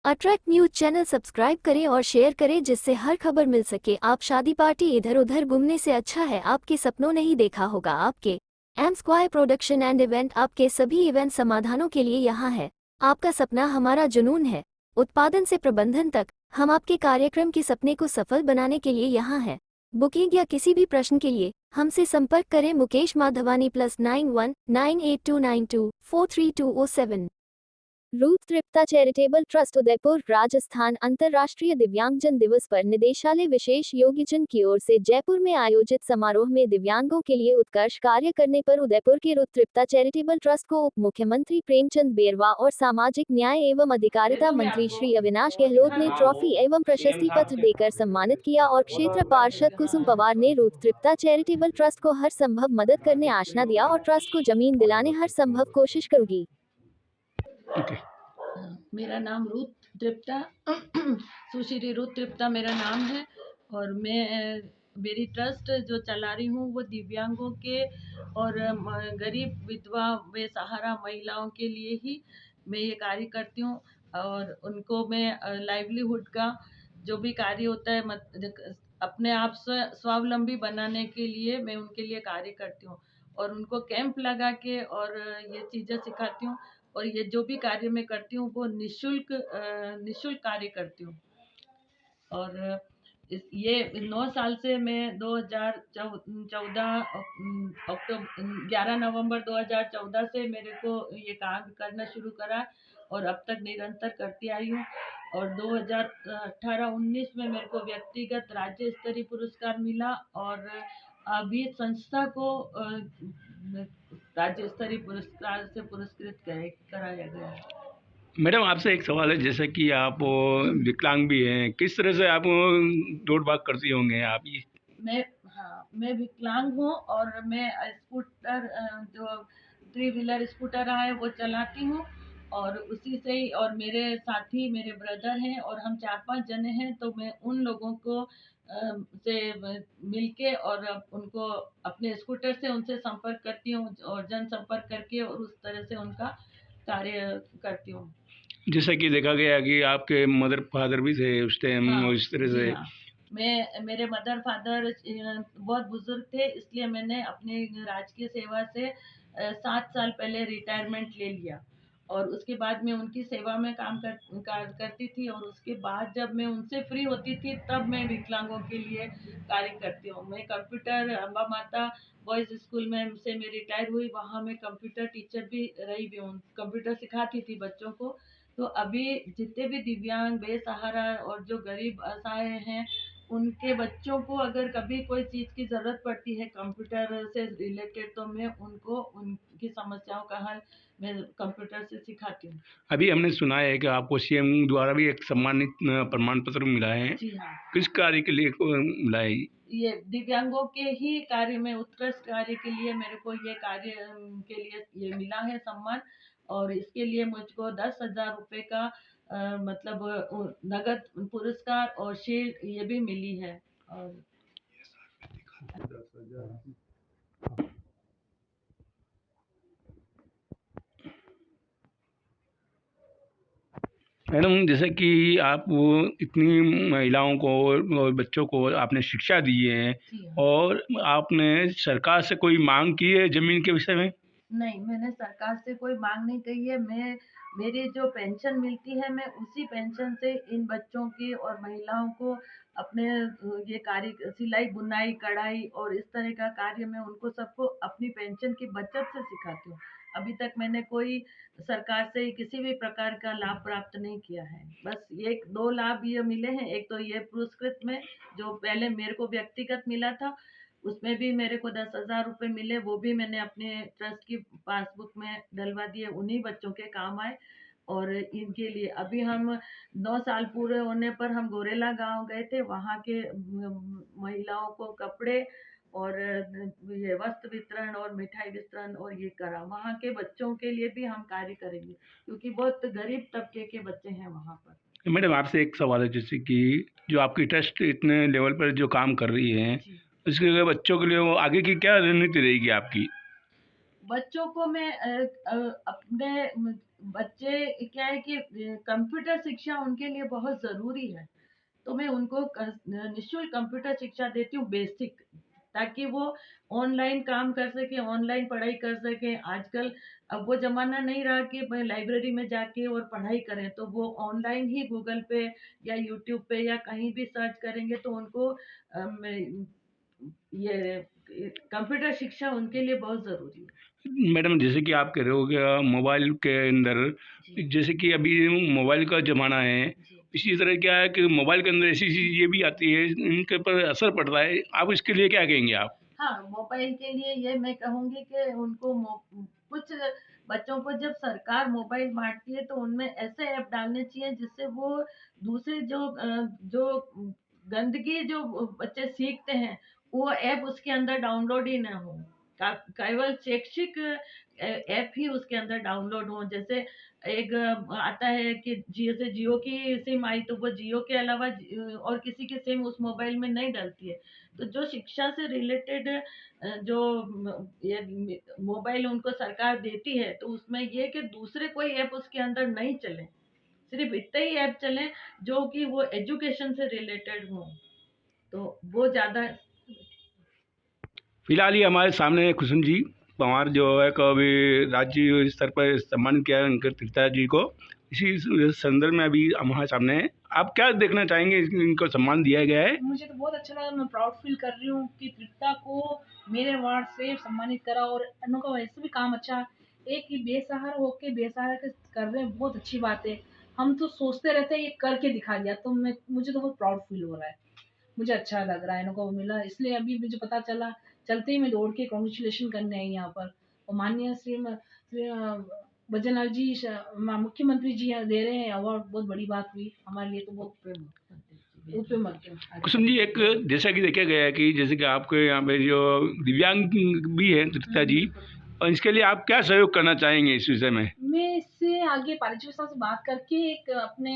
Attract news channel subscribe करें और share करें जिससे हर खबर मिल सके। आप शादी पार्टी इधर उधर घूमने से अच्छा है आपके सपनों नहीं देखा होगा आपके M square production and event आपके सभी इवेंट समाधानों के लिए यहाँ है। आपका सपना हमारा जुनून है। उत्पादन से प्रबंधन तक हम आपके कार्यक्रम के सपने को सफल बनाने के लिए यहाँ है। बुकिंग या किसी भी प्रश्न के लिए हमसे संपर्क करें मुकेश माधवानी +919829243207। रूथ तृप्ता चैरिटेबल ट्रस्ट उदयपुर राजस्थान अंतर्राष्ट्रीय दिव्यांगजन दिवस पर निदेशालय विशेष योगीजन की ओर से जयपुर में आयोजित समारोह में दिव्यांगों के लिए उत्कर्ष कार्य करने पर उदयपुर के रूथ तृप्ता चैरिटेबल ट्रस्ट को उप मुख्यमंत्री प्रेमचंद बेरवा और सामाजिक न्याय एवं अधिकारिता मंत्री श्री अविनाश गहलोत ने ट्रॉफी एवं प्रशस्ति पत्र देकर सम्मानित किया और क्षेत्र पार्षद कुसुम पवार ने रूथ तृप्ता चैरिटेबल ट्रस्ट को हर संभव मदद करने आश्वासन दिया और ट्रस्ट को जमीन दिलाने हर संभव कोशिश करूंगी। मेरा नाम रूथ तृप्ता सुश्री रूथ तृप्ता मेरा नाम है और मैं मेरी ट्रस्ट जो चला रही हूँ वो दिव्यांगों के और गरीब विधवा बेसहारा महिलाओं के लिए ही मैं ये कार्य करती हूँ और उनको मैं लाइवलीहुड का जो भी कार्य होता है अपने आप स्वावलंबी बनाने के लिए मैं उनके लिए कार्य करती हूँ और उनको कैंप लगा के और ये चीज़ें सिखाती हूँ और ये जो भी कार्य मैं करती हूँ वो निशुल्क कार्य करती हूँ। और ये 9 साल से मैं 2014 अक्टूबर 11 नवंबर 2014 से मेरे को ये काम करना शुरू करा और अब तक निरंतर करती आई हूँ और 2018-19 में मेरे को व्यक्तिगत राज्य स्तरीय पुरस्कार मिला और अभी संस्था को राज्य स्तरीय पुरस्कार से पुरस्कृत कराया गया है। मैडम आपसे एक सवाल है, जैसे कि आप विकलांग भी हैं, किस तरह से आप दौड़ भाग करती होंगे आप ये? मैं विकलांग हूँ और मैं स्कूटर जो 3 व्हीलर स्कूटर है वो चलाती हूँ और उसी से ही और मेरे साथी मेरे ब्रदर हैं और हम 4-5 जने हैं तो मैं उन लोगों को से मिलके और उनको अपने स्कूटर से उनसे संपर्क करती हूँ और जनसंपर्क करके और उस तरह से उनका कार्य करती हूँ। जैसा कि देखा गया कि आपके मदर फादर भी थे उस टाइम, हाँ, इस तरह से। हाँ। मेरे मदर फादर बहुत बुजुर्ग थे इसलिए मैंने अपने राजकीय सेवा से 7 साल पहले रिटायरमेंट ले लिया और उसके बाद मैं उनकी सेवा में काम करती थी और उसके बाद जब मैं उनसे फ्री होती थी तब मैं विकलांगों के लिए कार्य करती हूँ। मैं कंप्यूटर अम्बा माता बॉयज़ स्कूल में से मैं रिटायर हुई, वहाँ मैं कंप्यूटर टीचर भी रही भी हूँ, कंप्यूटर सिखाती थी बच्चों को। तो अभी जितने भी दिव्यांग बेसहारा और जो गरीब असहाय हैं उनके बच्चों को अगर कभी कोई चीज़ की ज़रूरत पड़ती है कंप्यूटर से रिलेटेड तो मैं उनको उनकी समस्याओं का हल मैं कंप्यूटर से सिखाती हूँ। अभी हमने सुना है कि आपको सीएम द्वारा भी एक सम्मानित प्रमाण पत्र मिला है। जी हाँ। किस कार्य के लिए मिला है? ये दिव्यांगों के ही कार्य में उत्कृष्ट कार्य के लिए मेरे को ये कार्य के लिए ये मिला है सम्मान और इसके लिए मुझको 10,000 रुपये का मतलब नगद पुरस्कार और शील्ड ये भी मिली है। और मैडम जैसे कि आप इतनी महिलाओं को और बच्चों को आपने शिक्षा दी है और आपने सरकार से कोई मांग की है ज़मीन के विषय में? नहीं, मैंने सरकार से कोई मांग नहीं की है। मेरी जो पेंशन मिलती है मैं उसी पेंशन से इन बच्चों की और महिलाओं को अपने ये कार्य सिलाई बुनाई कढ़ाई और इस तरह का कार्य मैं उनको सबको अपनी पेंशन की बचत से सिखाती हूँ। अभी तक मैंने कोई सरकार से किसी भी प्रकार का लाभ प्राप्त नहीं किया है। बस 1-2 लाभ ये मिले हैं। एक तो ये पुरस्कृत में जो पहले मेरे को व्यक्तिगत मिला था उसमें भी मेरे को 10,000 रुपये मिले, वो भी मैंने अपने ट्रस्ट की पासबुक में डलवा दिए, उन्हीं बच्चों के काम आए। और इनके लिए अभी हम 9 साल पूरे होने पर हम गोरेला गांव गए थे, वहाँ के महिलाओं को कपड़े और ये वस्त्र वितरण और मिठाई वितरण और ये करा। वहाँ के बच्चों के लिए भी हम कार्य करेंगे क्योंकि बहुत गरीब तबके के बच्चे हैं वहाँ पर। मैडम आपसे एक सवाल है, जैसे कि जो आपकी ट्रस्ट इतने लेवल पर जो काम कर रही है उसके लिए बच्चों के लिए वो आगे की क्या रणनीति रहेगी आपकी? बच्चों को मैं अपने बच्चे क्या है कि कंप्यूटर शिक्षा उनके लिए बहुत ज़रूरी है। तो मैं उनको निःशुल्क कंप्यूटर शिक्षा देती हूँ बेसिक, ताकि वो ऑनलाइन काम कर सकें, ऑनलाइन पढ़ाई कर सकें। आजकल अब वो ज़माना नहीं रहा कि भाई लाइब्रेरी में जाके और पढ़ाई करें, तो वो ऑनलाइन ही गूगल पे या यूट्यूब पे या कहीं भी सर्च करेंगे तो उनको ये कंप्यूटर शिक्षा उनके लिए बहुत ज़रूरी है। मैडम जैसे कि आप कह रहे हो कि मोबाइल के अंदर जी, जैसे कि अभी मोबाइल का ज़माना है, जी। इसी तरह क्या है कि मोबाइल के अंदर ऐसी चीज़ें भी आती है, इनके ऊपर असर पड़ता है। आप इसके लिए क्या कहेंगे आप? हाँ, मोबाइल के लिए ये मैं कहूँगी कि उनको कुछ बच्चों को जब सरकार मोबाइल बाँटती है तो उनमें ऐसे ऐप डालने चाहिए जिससे वो दूसरे जो गंदगी जो बच्चे सीखते हैं, वो ऐप उसके अंदर डाउनलोड ही ना हो। केवल शैक्षिक ऐप ही उसके अंदर डाउनलोड हो। जैसे एक आता है कि जैसे जियो की सिम आई तो वो जियो के अलावा और किसी की सिम उस मोबाइल में नहीं डलती है। तो जो शिक्षा से रिलेटेड जो ये मोबाइल उनको सरकार देती है तो उसमें ये कि दूसरे कोई ऐप उसके अंदर नहीं चले, सिर्फ इतने ही ऐप चलें जो कि वो एजुकेशन से रिलेटेड हों, तो वो ज़्यादा। फिलहाल ही हमारे सामने कुसुम जी पवार जो है कभी राज्य स्तर पर सम्मानित किया है उनके त्रिता जी को। इसी संदर्भ में अभी हमारे सामने है। आप क्या देखना चाहेंगे इनको सम्मान दिया गया है? मुझे तो बहुत अच्छा लगा, मैं प्राउड फील कर रही हूँ कि तृप्ता को मेरे वार्ड से सम्मानित करा और अन्नों का वैसे भी काम अच्छा, एक ही बेसहारा होके बेसहारा के कर रहे हैं, बहुत अच्छी बात है। हम तो सोचते रहते हैं ये करके दिखा दिया, तो मुझे तो बहुत प्राउड फील हो रहा है, मुझे अच्छा लग रहा है इनको वो मिला, इसलिए अभी मुझे पता चला, चलते ही मैं दौड़ के कांग्रेचुलेशन करने आई यहाँ पर। और माननीय श्री भजनलाल जी मुख्यमंत्री जी दे रहे हैं अवार्ड, बहुत बड़ी बात हुई हमारे लिए, तो बहुत ऊपर मत कुसुम जी एक जैसा कि देखा गया है कि जैसे कि आपके यहाँ पे जो दिव्यांग भी हैं त्रिता जी, और इसके लिए आप क्या सहयोग करना चाहेंगे इस विषय में? मैं इससे आगे पारिजी साहब से बात करके एक अपने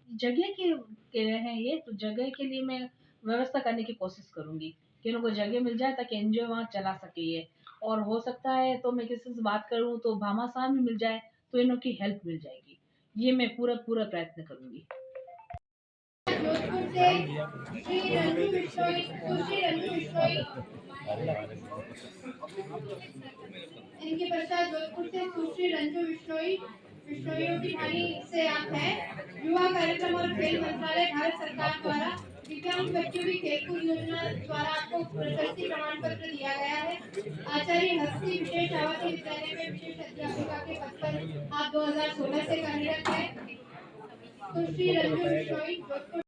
जगह के हैं ये, तो जगह के लिए मैं व्यवस्था करने की कोशिश करूंगी कि उनको जगह मिल जाए ताकि एनजीओ वहाँ चला सके ये। और हो सकता है तो मैं किसी से बात करूँ तो भामा साहब भी मिल जाए तो इनों की हेल्प मिल जाएगी, ये मैं पूरा पूरा प्रयत्न करूंगी। जोधपुर से श्री रंजू बिश्नोई, सुश्री रंजू बिश्नोई। इनके पश्चात जोधपुर से सुश्री रंजू बिश्नोई, बिश्नोइयों की थाली से आप हैं। युवा कार्यक्रम और खेल मंत्रालय भारत सरकार द्वारा दिव्यांग बच्चों की खेलकूद योजना द्वारा आपको प्रशस्ति प्रमाण पत्र दिया गया है। आचार्य हस्ती विशेष आवासीय विद्यालय में विशेष अध्यापिका के पद पर आप 2016 से कार्यरत हैं। सुश्री रंजू बिश्नोई जोधपुर